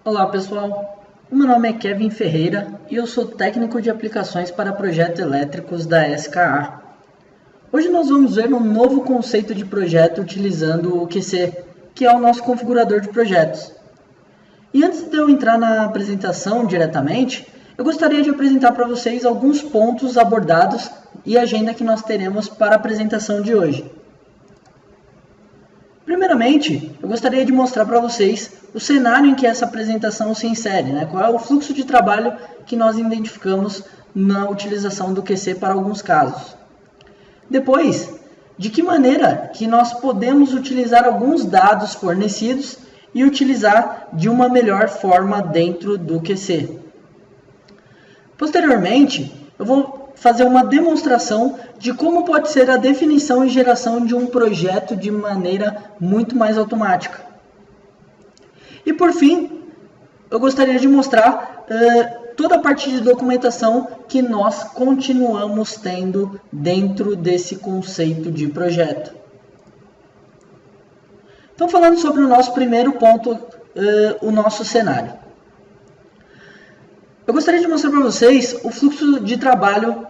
Olá pessoal, o meu nome é Kevin Ferreira e eu sou técnico de aplicações para projetos elétricos da SKA. Hoje nós vamos ver um novo conceito de projeto utilizando o QC, que é o nosso configurador de projetos. E antes de eu entrar na apresentação diretamente, eu gostaria de apresentar para vocês alguns pontos abordados e a agenda que nós teremos para a apresentação de hoje. Primeiramente, eu gostaria de mostrar para vocês o cenário em que essa apresentação se insere, qual é o fluxo de trabalho que nós identificamos na utilização do QC para alguns casos. Depois, de que maneira que nós podemos utilizar alguns dados fornecidos e utilizar de uma melhor forma dentro do QC. Posteriormente, eu vou fazer uma demonstração de como pode ser a definição e geração de um projeto de maneira muito mais automática. E por fim, eu gostaria de mostrar toda a parte de documentação que nós continuamos tendo dentro desse conceito de projeto. Então, falando sobre o nosso primeiro ponto, o nosso cenário. Eu gostaria de mostrar para vocês o fluxo de trabalho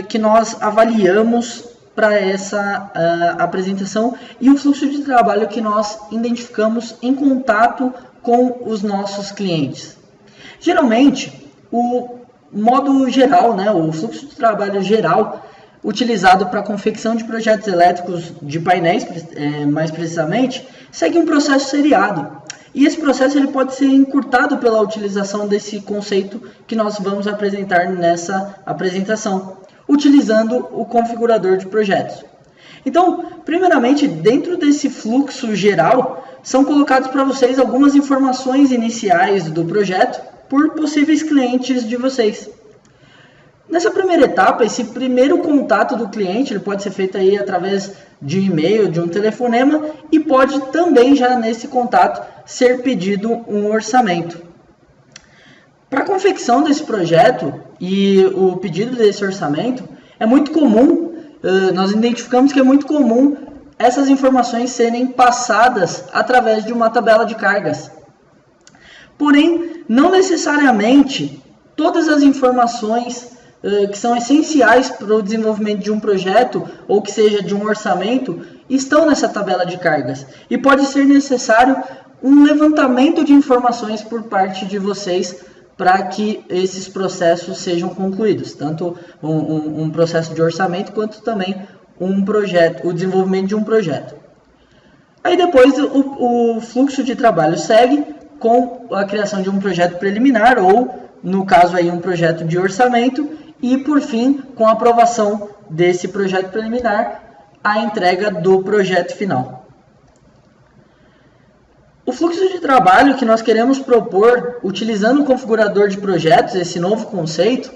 que nós avaliamos para essa apresentação e o fluxo de trabalho que nós identificamos em contato com os nossos clientes. Geralmente, o modo geral, o fluxo de trabalho geral utilizado para a confecção de projetos elétricos de painéis, mais precisamente, segue um processo seriado. E esse processo ele pode ser encurtado pela utilização desse conceito que nós vamos apresentar nessa apresentação, utilizando o configurador de projetos. Então, primeiramente, dentro desse fluxo geral, são colocados para vocês algumas informações iniciais do projeto por possíveis clientes de vocês. Nessa primeira etapa, esse primeiro contato do cliente ele pode ser feito aí através de e-mail, de um telefonema e pode também já nesse contato ser pedido um orçamento. Para a confecção desse projeto e o pedido desse orçamento, é muito comum, nós identificamos que é muito comum essas informações serem passadas através de uma tabela de cargas. Porém, não necessariamente todas as informações que são essenciais para o desenvolvimento de um projeto ou que seja de um orçamento estão nessa tabela de cargas e pode ser necessário um levantamento de informações por parte de vocês para que esses processos sejam concluídos, tanto um processo de orçamento quanto também um projeto, o desenvolvimento de um projeto. Aí depois o fluxo de trabalho segue com a criação de um projeto preliminar ou, no caso aí, um projeto de orçamento e, por fim, com a aprovação desse projeto preliminar, a entrega do projeto final. O fluxo de trabalho que nós queremos propor, utilizando o configurador de projetos, esse novo conceito,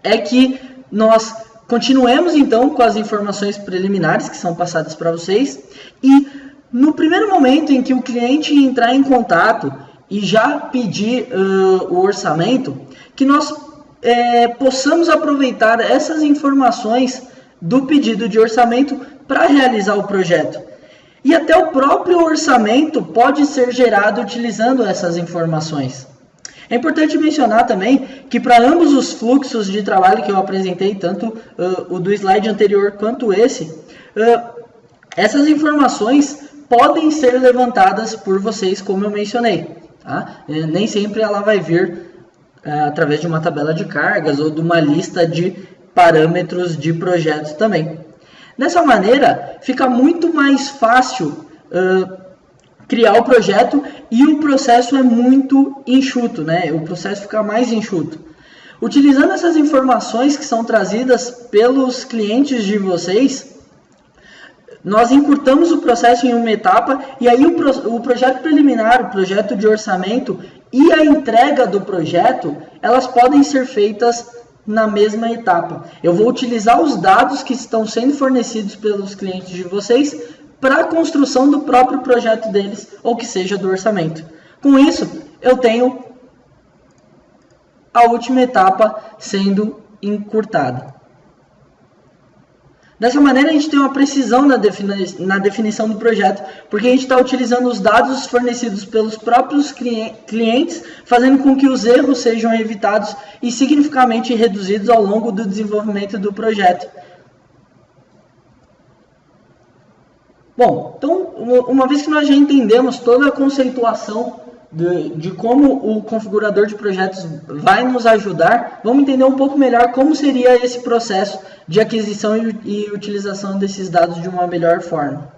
é que nós continuemos, então, com as informações preliminares que são passadas para vocês e, no primeiro momento em que o cliente entrar em contato e já pedir o orçamento, que nós possamos aproveitar essas informações do pedido de orçamento para realizar o projeto. E até o próprio orçamento pode ser gerado utilizando essas informações. É importante mencionar também que para ambos os fluxos de trabalho que eu apresentei, tanto o do slide anterior quanto esse, essas informações podem ser levantadas por vocês, como eu mencionei. Tá? Nem sempre ela vai vir através de uma tabela de cargas ou de uma lista de parâmetros de projetos também. Dessa maneira, fica muito mais fácil criar o projeto e o processo é muito enxuto, o processo fica mais enxuto. Utilizando essas informações que são trazidas pelos clientes de vocês, nós encurtamos o processo em uma etapa e aí o projeto preliminar, o projeto de orçamento e a entrega do projeto, elas podem ser feitas na mesma etapa. Eu vou utilizar os dados que estão sendo fornecidos pelos clientes de vocês para a construção do próprio projeto deles, ou que seja do orçamento. Com isso, eu tenho a última etapa sendo encurtada. Dessa maneira, a gente tem uma precisão na definição do projeto, porque a gente está utilizando os dados fornecidos pelos próprios clientes, fazendo com que os erros sejam evitados e significativamente reduzidos ao longo do desenvolvimento do projeto. Bom, então, uma vez que nós já entendemos toda a conceituação de como o configurador de projetos vai nos ajudar, vamos entender um pouco melhor como seria esse processo de aquisição e utilização desses dados de uma melhor forma.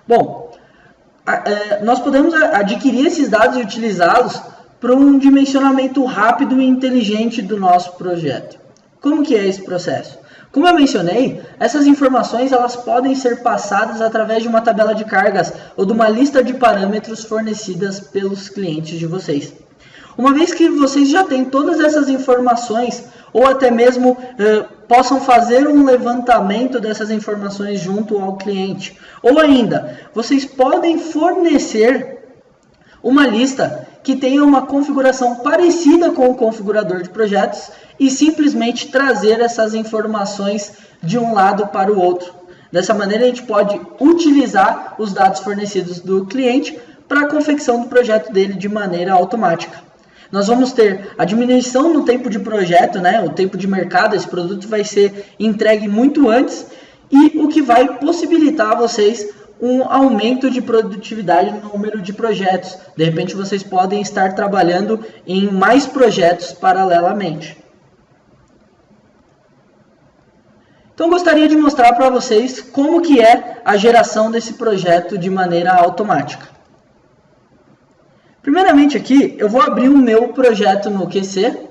Bom, nós podemos adquirir esses dados e utilizá-los para um dimensionamento rápido e inteligente do nosso projeto. Como que é esse processo? Como eu mencionei, essas informações elas podem ser passadas através de uma tabela de cargas ou de uma lista de parâmetros fornecidas pelos clientes de vocês. Uma vez que vocês já têm todas essas informações, ou até mesmo possam fazer um levantamento dessas informações junto ao cliente, ou ainda, vocês podem fornecer uma lista que tenha uma configuração parecida com o configurador de projetos e simplesmente trazer essas informações de um lado para o outro. Dessa maneira, a gente pode utilizar os dados fornecidos do cliente para a confecção do projeto dele de maneira automática. Nós vamos ter a diminuição no tempo de projeto, né? O tempo de mercado, esse produto vai ser entregue muito antes e o que vai possibilitar a vocês um aumento de produtividade no número de projetos. De repente, vocês podem estar trabalhando em mais projetos paralelamente. Então, gostaria de mostrar para vocês como que é a geração desse projeto de maneira automática. Primeiramente aqui, eu vou abrir o meu projeto no QC.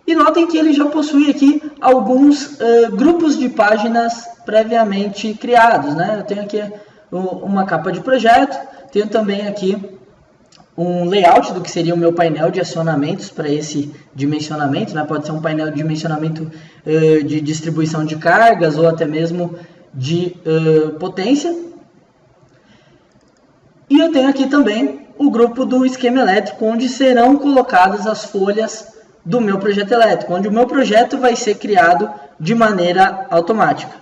E notem que ele já possui aqui alguns grupos de páginas previamente criados, né? Eu tenho aqui uma capa de projeto, tenho também aqui um layout do que seria o meu painel de acionamentos para esse dimensionamento, né? Pode ser um painel de dimensionamento de distribuição de cargas ou até mesmo de potência. E eu tenho aqui também o grupo do esquema elétrico, onde serão colocadas as folhas do meu projeto elétrico, onde o meu projeto vai ser criado de maneira automática.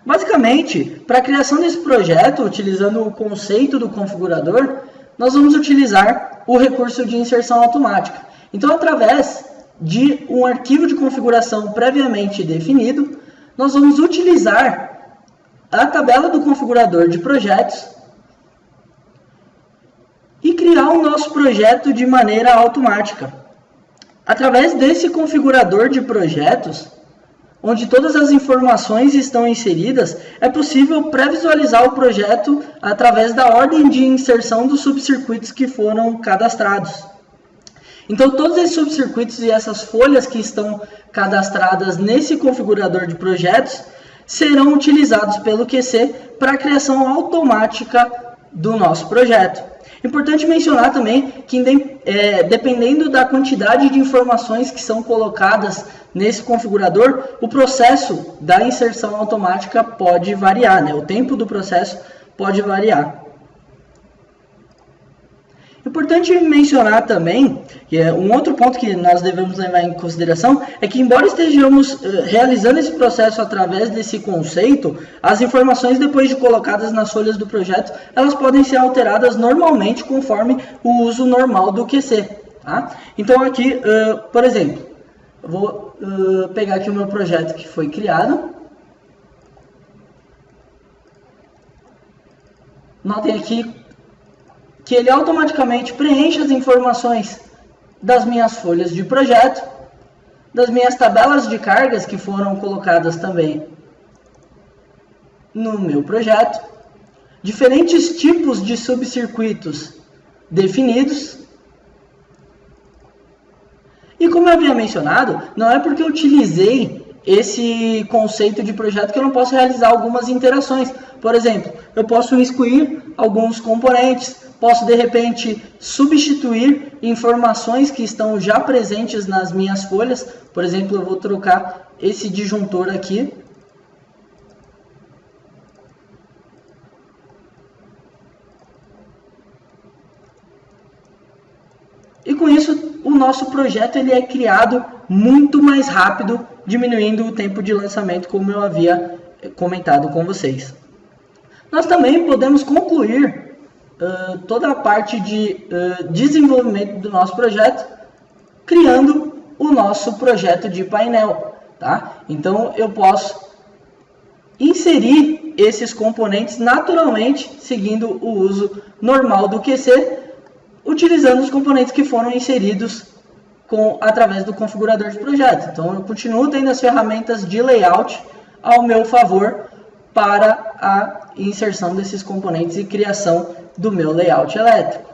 Basicamente, para a criação desse projeto, utilizando o conceito do configurador, nós vamos utilizar o recurso de inserção automática. Então, através de um arquivo de configuração previamente definido, nós vamos utilizar a tabela do configurador de projetos e criar o nosso projeto de maneira automática. Através desse configurador de projetos, onde todas as informações estão inseridas, é possível pré-visualizar o projeto através da ordem de inserção dos subcircuitos que foram cadastrados. Então, todos esses subcircuitos e essas folhas que estão cadastradas nesse configurador de projetos serão utilizados pelo QC para a criação automática do nosso projeto. Importante mencionar também que, dependendo da quantidade de informações que são colocadas nesse configurador, o processo da inserção automática pode variar, né? O tempo do processo pode variar. Importante mencionar também, que um outro ponto que nós devemos levar em consideração, é que embora estejamos realizando esse processo através desse conceito, as informações depois de colocadas nas folhas do projeto, elas podem ser alteradas normalmente conforme o uso normal do QC. Tá? Então aqui, por exemplo, eu vou pegar aqui o meu projeto que foi criado. Notem aqui que ele automaticamente preenche as informações das minhas folhas de projeto, das minhas tabelas de cargas que foram colocadas também no meu projeto, diferentes tipos de subcircuitos definidos. E como eu havia mencionado, não é porque eu utilizei esse conceito de projeto que eu não posso realizar algumas interações. Por exemplo, eu posso excluir alguns componentes, posso de repente substituir informações que estão já presentes nas minhas folhas. Por exemplo, eu vou trocar esse disjuntor aqui. E com isso, o nosso projeto ele é criado muito mais rápido, diminuindo o tempo de lançamento, como eu havia comentado com vocês. Nós também podemos concluir toda a parte de desenvolvimento do nosso projeto, criando o nosso projeto de painel, tá? Então eu posso inserir esses componentes naturalmente, seguindo o uso normal do QC, utilizando os componentes que foram inseridos através do configurador de projeto. Então eu continuo tendo as ferramentas de layout ao meu favor para a inserção desses componentes e criação do meu layout elétrico.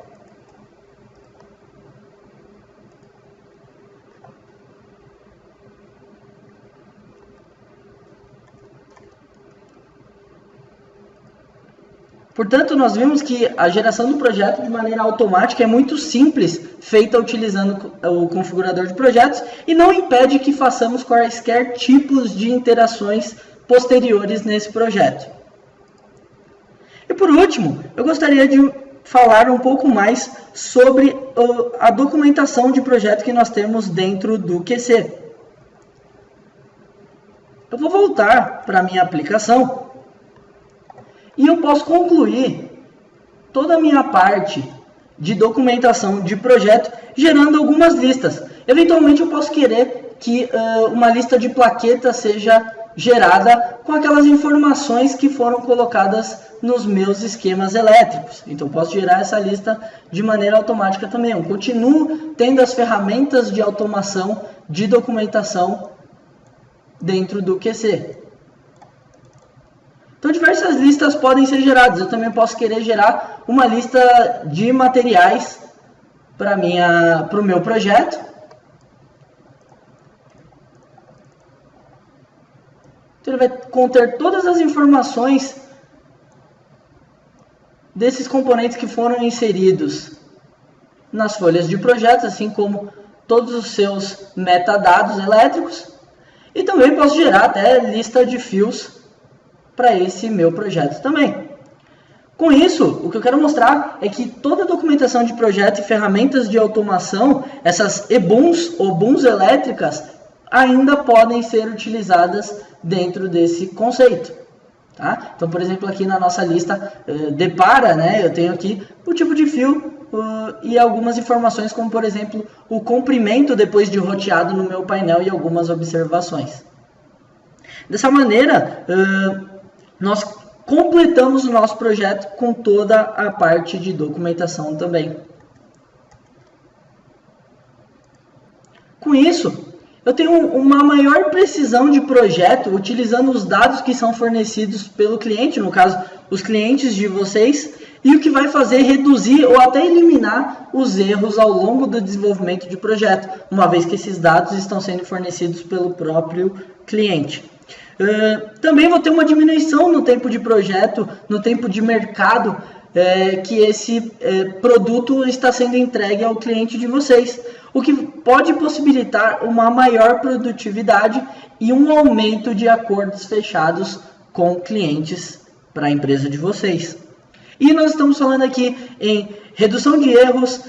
Portanto, nós vimos que a geração do projeto de maneira automática é muito simples, feita utilizando o configurador de projetos, e não impede que façamos quaisquer tipos de interações posteriores nesse projeto. E por último, eu gostaria de falar um pouco mais sobre a documentação de projeto que nós temos dentro do QC. Eu vou voltar para a minha aplicação e eu posso concluir toda a minha parte de documentação de projeto gerando algumas listas. Eventualmente eu posso querer que uma lista de plaquetas seja gerada com aquelas informações que foram colocadas nos meus esquemas elétricos. Então eu posso gerar essa lista de maneira automática também. Eu continuo tendo as ferramentas de automação de documentação dentro do QC. Então diversas listas podem ser geradas. Eu também posso querer gerar uma lista de materiais para o meu projeto. Então ele vai conter todas as informações desses componentes que foram inseridos nas folhas de projetos, assim como todos os seus metadados elétricos. E também posso gerar até lista de fios para esse meu projeto também. Com isso, o que eu quero mostrar é que toda a documentação de projeto e ferramentas de automação, essas EBOOMs ou BOOMs elétricas, ainda podem ser utilizadas dentro desse conceito. Tá? Então, por exemplo, aqui na nossa lista depara, eu tenho aqui o tipo de fio e algumas informações, como por exemplo, o comprimento depois de roteado no meu painel e algumas observações. Dessa maneira, nós completamos o nosso projeto com toda a parte de documentação também. Com isso, eu tenho uma maior precisão de projeto utilizando os dados que são fornecidos pelo cliente, no caso, os clientes de vocês, e o que vai fazer reduzir ou até eliminar os erros ao longo do desenvolvimento de projeto, uma vez que esses dados estão sendo fornecidos pelo próprio cliente. Também vou ter uma diminuição no tempo de projeto, no tempo de mercado que esse produto está sendo entregue ao cliente de vocês, o que pode possibilitar uma maior produtividade e um aumento de acordos fechados com clientes para a empresa de vocês. E nós estamos falando aqui em redução de erros,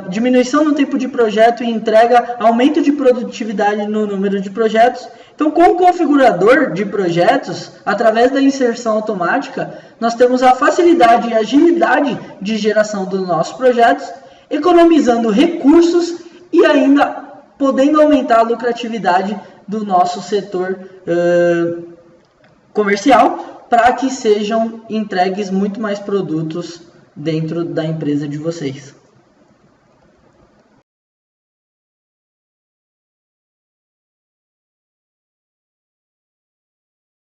diminuição no tempo de projeto e entrega, aumento de produtividade no número de projetos. Então, com o configurador de projetos, através da inserção automática, nós temos a facilidade e agilidade de geração dos nossos projetos, economizando recursos e ainda podendo aumentar a lucratividade do nosso setor comercial, para que sejam entregues muito mais produtos dentro da empresa de vocês.